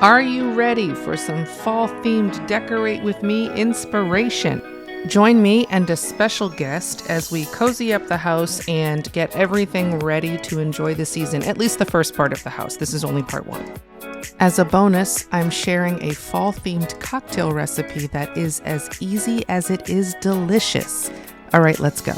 Are you ready for some fall-themed Decorate With Me inspiration? Join me and a special guest as we cozy up the house and get everything ready to enjoy the season, at least the first part of the house. This is only part one. As a bonus, I'm sharing a fall-themed cocktail recipe that is as easy as it is delicious. All right, let's go.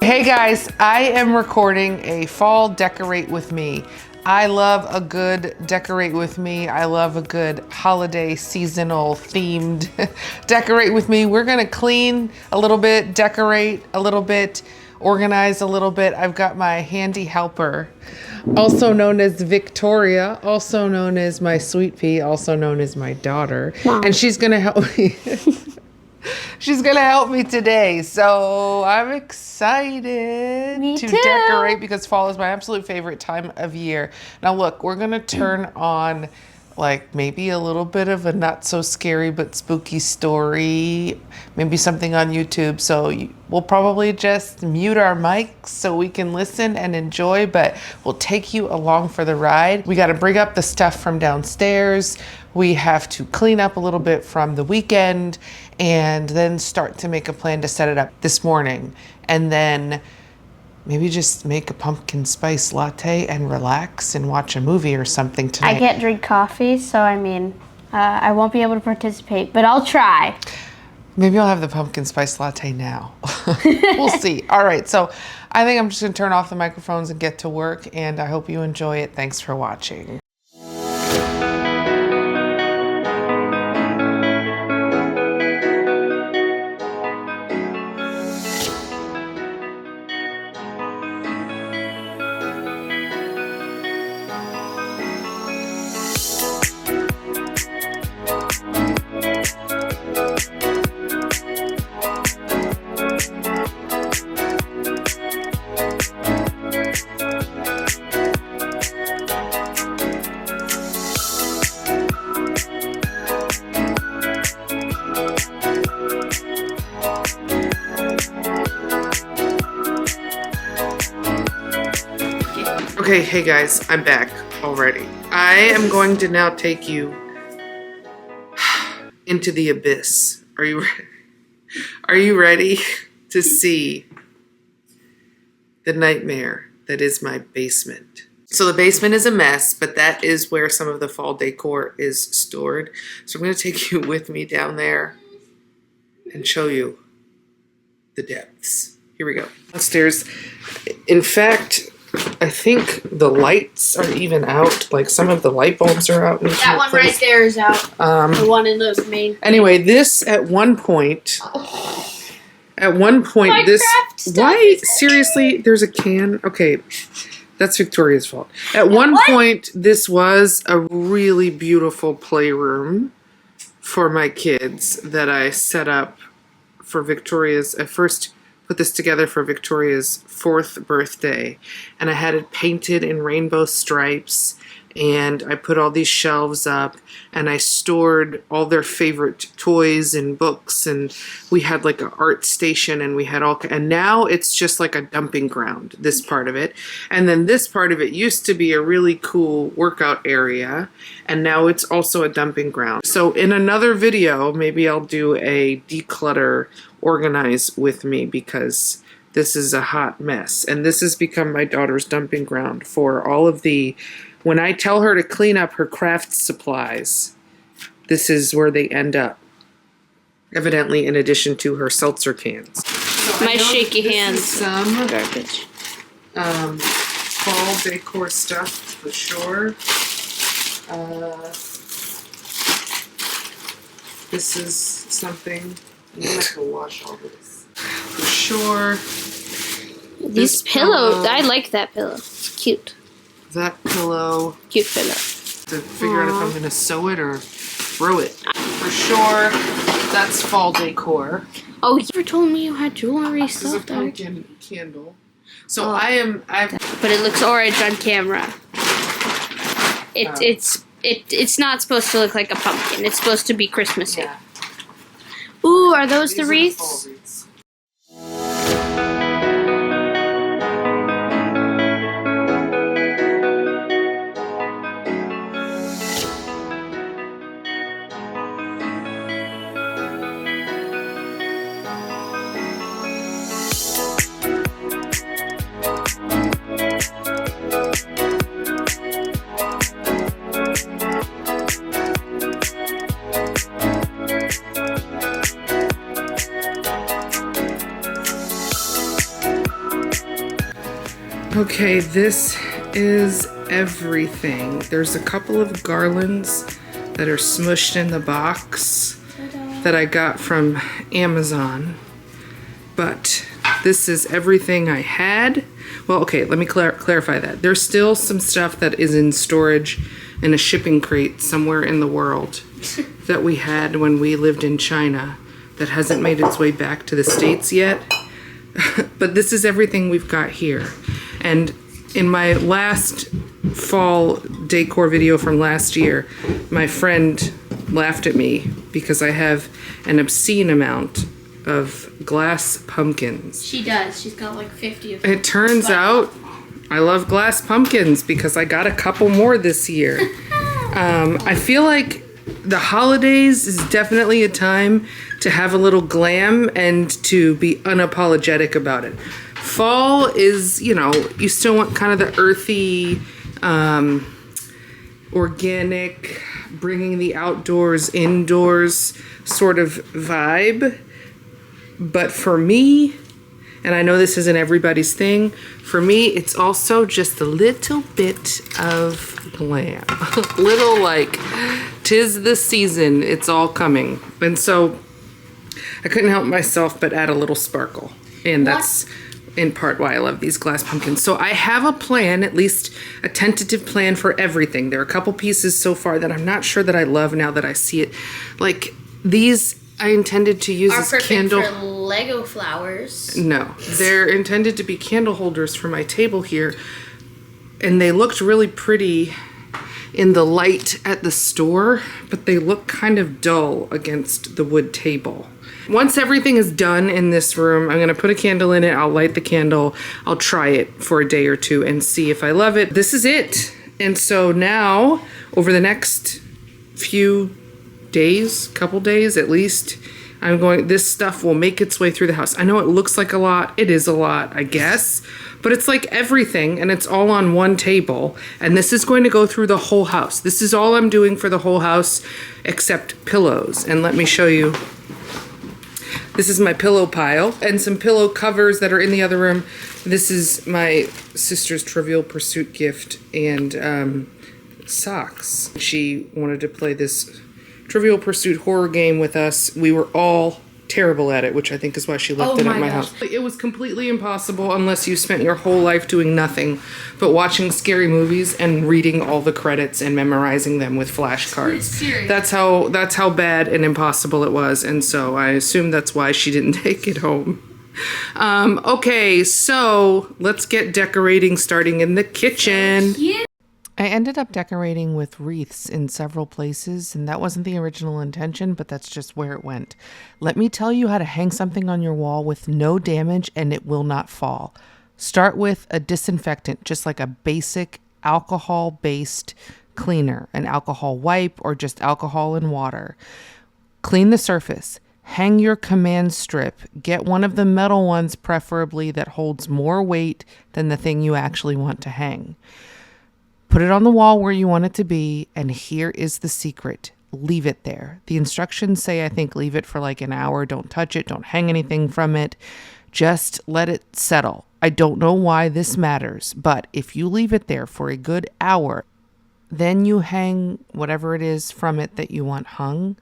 Hey guys, I am recording a fall Decorate With Me. I love a good Decorate With Me. I love a good holiday seasonal themed Decorate With Me. We're gonna clean a little bit, decorate a little bit, organize a little bit. I've got my handy helper, also known as Victoria, also known as my sweet pea, also known as my daughter. Mom. And she's gonna help me. She's gonna help me today, so I'm excited to decorate because fall is my absolute favorite time of year. Now look, we're gonna turn on like maybe a little bit of a not so scary but spooky story, maybe something on YouTube. So we'll probably just mute our mics so we can listen and enjoy, but we'll take you along for the ride. We gotta bring up the stuff from downstairs. We have to clean up a little bit from the weekend and then start to make a plan to set it up this morning. And then maybe just make a pumpkin spice latte and relax and watch a movie or something tonight. I can't drink coffee, so I won't be able to participate, but I'll try. Maybe I'll have the pumpkin spice latte now. We'll see. All right, so I think I'm just gonna turn off the microphones and get to work, and I hope you enjoy it. Thanks for watching. Okay, hey guys, I'm back already. I am going to now take you into the abyss. Are you ready to see the nightmare that is my basement? So the basement is a mess, but that is where some of the fall decor is stored. So I'm going to take you with me down there and show you the depths. Here we go. Downstairs. In fact, I think the lights are even out. Like some of the light bulbs are out. That one right there is out. The one in those main. Anyway, this at one point. Minecraft This. stuff Why seriously? There's a can. Okay, that's Victoria's fault. At one point, this was a really beautiful playroom for my kids that I set up for Victoria's. I first put this together for Victoria's 4th birthday, and I had it painted in rainbow stripes, and I put all these shelves up, and I stored all their favorite toys and books, and we had like an art station, and we had and now it's just like a dumping ground, this part of it. And then this part of it used to be a really cool workout area, and now it's also a dumping ground. So in another video, maybe I'll do a declutter organize with me, because this is a hot mess, and this has become my daughter's dumping ground for all of the, when I tell her to clean up her craft supplies, this is where they end up, evidently, in addition to her seltzer cans. So my shaky hands. Some garbage. Fall decor stuff for sure. This is something. I'm gonna have to wash all this for sure. These pillows, I like that pillow. It's cute. That pillow. Cute pillow. To figure out if I'm gonna sew it or throw it. For sure, that's fall decor. Oh, you never told me you had jewelry This is a stuff there. pumpkin candle. So I'm. But it looks orange on camera. It's not supposed to look like a pumpkin. It's supposed to be Christmassy. Yeah. Ooh, are those These the are wreaths? fall wreaths. Okay, this is everything. There's a couple of garlands that are smushed in the box that I got from Amazon. But this is everything I had. Well, okay, let me clarify that. There's still some stuff that is in storage in a shipping crate somewhere in the world that we had when we lived in China that hasn't made its way back to the States yet. But this is everything we've got here. And in my last fall decor video from last year, my friend laughed at me because I have an obscene amount of glass pumpkins. She does. She's got like 50 of them. It turns out I love glass pumpkins because I got a couple more this year. I feel like the holidays is definitely a time to have a little glam and to be unapologetic about it. Fall is, you know, you still want kind of the earthy, organic, bringing the outdoors indoors sort of vibe. But for me, and I know this isn't everybody's thing, for me, it's also just a little bit of glam. Little like, 'tis the season, it's all coming. And so I couldn't help myself but add a little sparkle. And that's in part why I love these glass pumpkins. So I have a plan, at least a tentative plan for everything. There are a couple pieces so far that I'm not sure that I love now that I see it. Like these I intended to use as candle. For Lego flowers. No, they're intended to be candle holders for my table here. And they looked really pretty in the light at the store, but they look kind of dull against the wood table. Once everything is done in this room, I'm going to put a candle in it. I'll light the candle. I'll try it for a day or two and see if I love it. This is it. And so now, over the next few days, couple days at least, this stuff will make its way through the house. I know it looks like a lot. It is a lot, I guess. But it's like everything, and it's all on one table. And this is going to go through the whole house. This is all I'm doing for the whole house, except pillows. And let me show you. This is my pillow pile and some pillow covers that are in the other room. This is my sister's Trivial Pursuit gift and socks. She wanted to play this Trivial Pursuit horror game with us. We were all terrible at it, which I think is why she left it at my house. It was completely impossible unless you spent your whole life doing nothing but watching scary movies and reading all the credits and memorizing them with flashcards. That's how bad and impossible it was, and so I assume that's why she didn't take it home. Okay, so let's get decorating, starting in the kitchen. I ended up decorating with wreaths in several places, and that wasn't the original intention, but that's just where it went. Let me tell you how to hang something on your wall with no damage and it will not fall. Start with a disinfectant, just like a basic alcohol-based cleaner, an alcohol wipe or just alcohol and water. Clean the surface. Hang your command strip. Get one of the metal ones, preferably, that holds more weight than the thing you actually want to hang. Put it on the wall where you want it to be, and here is the secret. Leave it there. The instructions say, I think, leave it for like an hour. Don't touch it. Don't hang anything from it. Just let it settle. I don't know why this matters, but if you leave it there for a good hour, then you hang whatever it is from it that you want hung.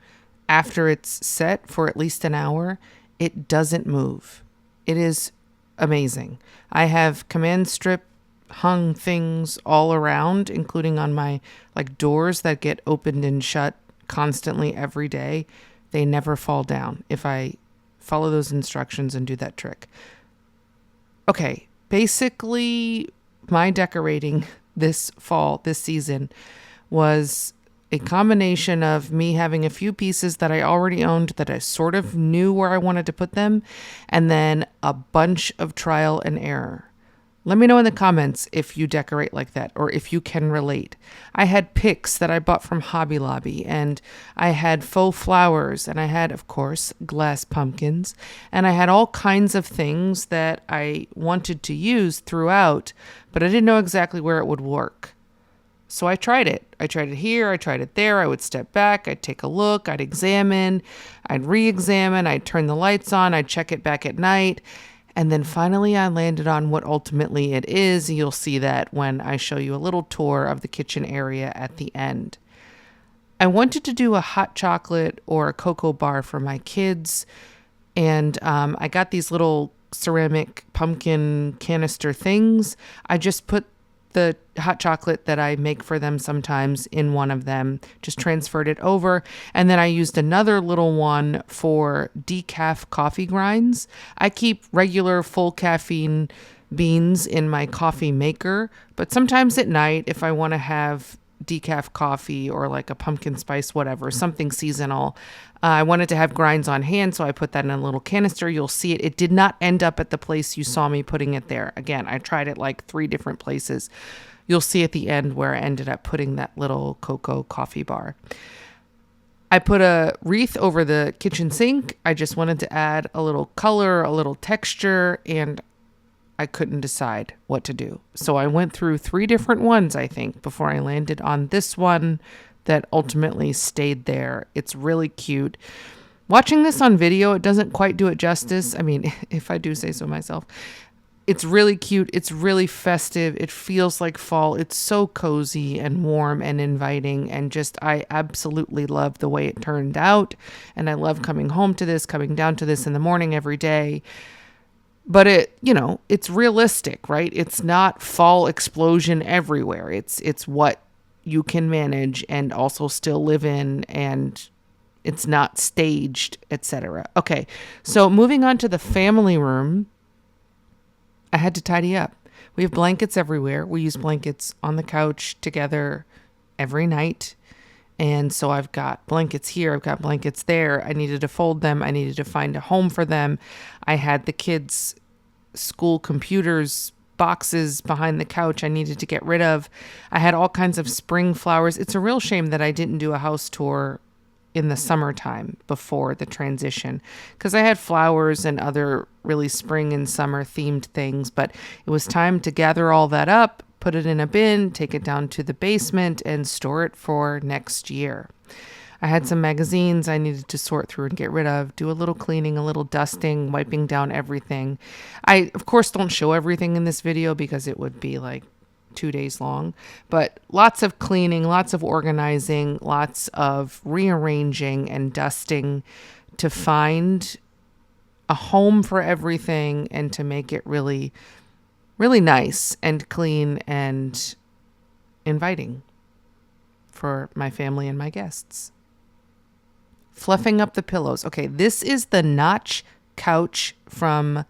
After it's set for at least an hour, it doesn't move. It is amazing. I have command strip hung things all around, including on my like doors that get opened and shut constantly every day. They never fall down if I follow those instructions and do that trick. Okay, basically my decorating this fall, this season, was a combination of me having a few pieces that I already owned that I sort of knew where I wanted to put them, and then a bunch of trial and error. Let me know in the comments if you decorate like that or if you can relate. I had picks that I bought from Hobby Lobby, and I had faux flowers, and I had, of course, glass pumpkins, and I had all kinds of things that I wanted to use throughout, but I didn't know exactly where it would work. So I tried it. I tried it here. I tried it there. I would step back. I'd take a look. I'd examine. I'd re-examine. I'd turn the lights on. I'd check it back at night. And then finally I landed on what ultimately it is. You'll see that when I show you a little tour of the kitchen area at the end. I wanted to do a hot chocolate or a cocoa bar for my kids. And I got these little ceramic pumpkin canister things. I just put the hot chocolate that I make for them sometimes in one of them, just transferred it over. And then I used another little one for decaf coffee grinds. I keep regular full caffeine beans in my coffee maker, but sometimes at night, if I want to have decaf coffee or like a pumpkin spice, whatever, something seasonal, I wanted to have grinds on hand, so I put that in a little canister. You'll see it. It did not end up at the place you saw me putting it there. Again, I tried it like 3 different places. You'll see at the end where I ended up putting that little cocoa coffee bar. I put a wreath over the kitchen sink. I just wanted to add a little color, a little texture, and I couldn't decide what to do. So I went through 3 different ones, I think, before I landed on this one that ultimately stayed there. It's really cute. Watching this on video, it doesn't quite do it justice. I mean, if I do say so myself. It's really cute. It's really festive. It feels like fall. It's so cozy and warm and inviting. And just, I absolutely love the way it turned out. And I love coming home to this, coming down to this in the morning every day. But it's realistic, right? It's not fall explosion everywhere. It's what you can manage and also still live in, and it's not staged, etc. Okay, so moving on to the family room, I had to tidy up. We have blankets everywhere. We use blankets on the couch together every night. And so I've got blankets here, I've got blankets there. I needed to fold them. I needed to find a home for them. I had the kids' school computers boxes behind the couch I needed to get rid of. I had all kinds of spring flowers. It's a real shame that I didn't do a house tour in the summertime before the transition, because I had flowers and other really spring and summer themed things, but it was time to gather all that up, put it in a bin, take it down to the basement, and store it for next year. I had some magazines I needed to sort through and get rid of, do a little cleaning, a little dusting, wiping down everything. I, of course, don't show everything in this video because it would be like 2 days long, but lots of cleaning, lots of organizing, lots of rearranging and dusting to find a home for everything and to make it really, really nice and clean and inviting for my family and my guests. Fluffing up the pillows. Okay, this is the Notch couch from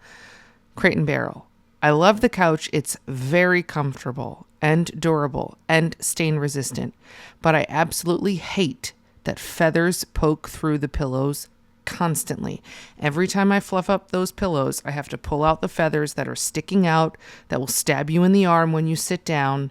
Crate & Barrel. I love the couch. It's very comfortable and durable and stain resistant, but I absolutely hate that feathers poke through the pillows constantly. Every time I fluff up those pillows, I have to pull out the feathers that are sticking out, that will stab you in the arm when you sit down,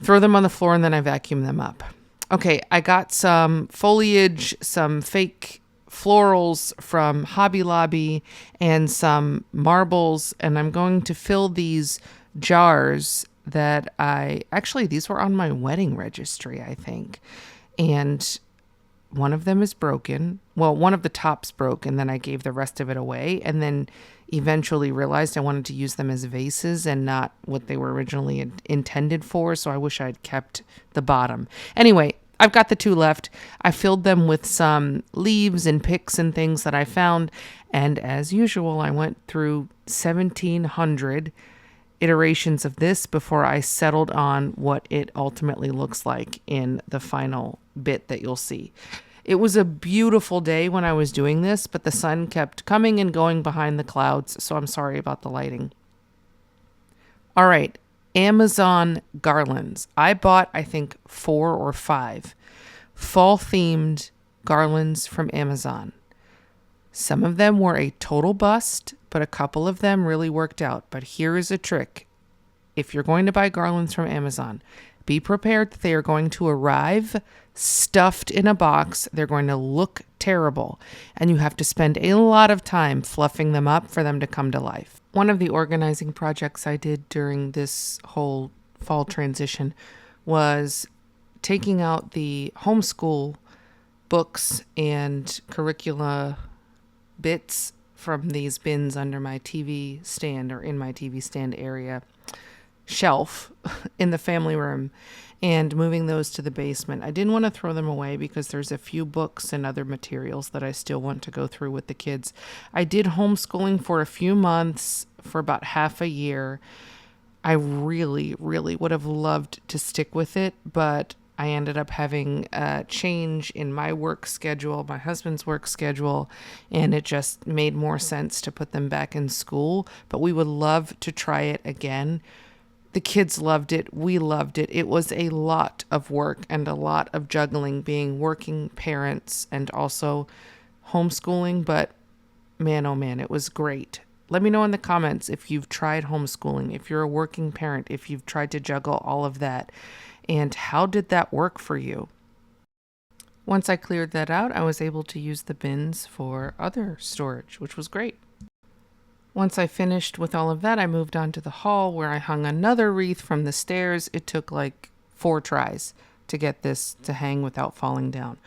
throw them on the floor, and then I vacuum them up. Okay, I got some foliage, some fake florals from Hobby Lobby, and some marbles, and I'm going to fill these jars that these were on my wedding registry, I think. And one of them is broken. Well, one of the tops broke, and then I gave the rest of it away, and then eventually realized I wanted to use them as vases and not what they were originally intended for, so I wish I'd kept the bottom. Anyway, I've got the 2 left. I filled them with some leaves and picks and things that I found, and as usual, I went through 1,700 iterations of this before I settled on what it ultimately looks like in the final bit that you'll see. It was a beautiful day when I was doing this, but the sun kept coming and going behind the clouds, so I'm sorry about the lighting. All right, Amazon garlands. I bought, I think, 4 or 5 fall-themed garlands from Amazon. Some of them were a total bust, but a couple of them really worked out. But here is a trick. If you're going to buy garlands from Amazon, be prepared that they are going to arrive stuffed in a box. They're going to look terrible, and you have to spend a lot of time fluffing them up for them to come to life. One of the organizing projects I did during this whole fall transition was taking out the homeschool books and curricula bits from these bins under my TV stand or in my TV stand area shelf in the family room and moving those to the basement. I didn't want to throw them away because there's a few books and other materials that I still want to go through with the kids. I did homeschooling for a few months, for about half a year. I really, really would have loved to stick with it, but I ended up having a change in my work schedule, my husband's work schedule, and it just made more sense to put them back in school. But we would love to try it again. The kids loved it. We loved it. It was a lot of work and a lot of juggling, being working parents and also homeschooling. But man, oh man, it was great. Let me know in the comments if you've tried homeschooling, if you're a working parent, if you've tried to juggle all of that, and how did that work for you? Once I cleared that out, I was able to use the bins for other storage, which was great. Once I finished with all of that, I moved on to the hall where I hung another wreath from the stairs. It took like 4 tries to get this to hang without falling down.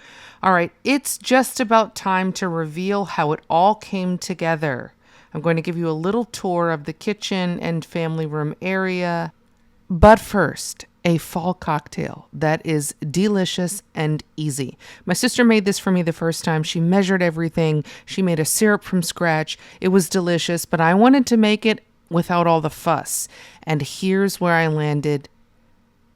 All right, it's just about time to reveal how it all came together. I'm going to give you a little tour of the kitchen and family room area. But first, a fall cocktail that is delicious and easy. My sister made this for me the first time. She measured everything. She made a syrup from scratch. It was delicious, but I wanted to make it without all the fuss. And here's where I landed.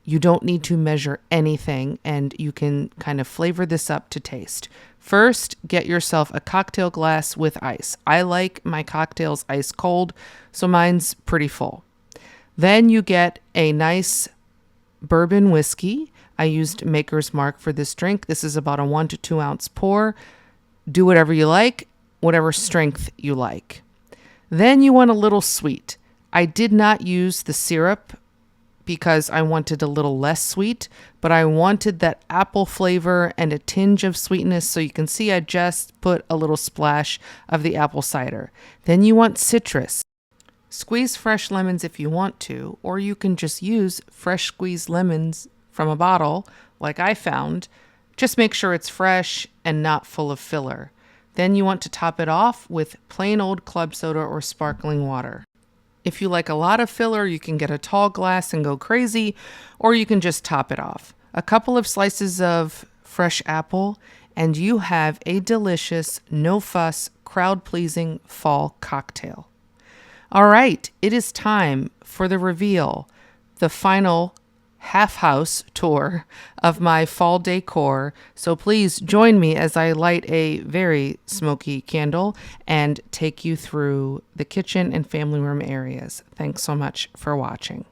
You don't need to measure anything, and you can kind of flavor this up to taste. First, get yourself a cocktail glass with ice. I like my cocktails ice cold, so mine's pretty full. Then you get a nice bourbon whiskey. I used Maker's Mark for this drink. This is about a 1 to 2 ounce pour. Do whatever you like, whatever strength you like. Then you want a little sweet. I did not use the syrup because I wanted a little less sweet, but I wanted that apple flavor and a tinge of sweetness. So you can see I just put a little splash of the apple cider. Then you want citrus. Squeeze fresh lemons if you want to, or you can just use fresh squeezed lemons from a bottle like I found. Just make sure it's fresh and not full of filler. Then you want to top it off with plain old club soda or sparkling water. If you like a lot of filler, you can get a tall glass and go crazy, or you can just top it off. A couple of slices of fresh apple, and you have a delicious, no-fuss, crowd-pleasing fall cocktail. All right, it is time for the reveal, the final half-house tour of my fall decor. So please join me as I light a very smoky candle and take you through the kitchen and family room areas. Thanks so much for watching.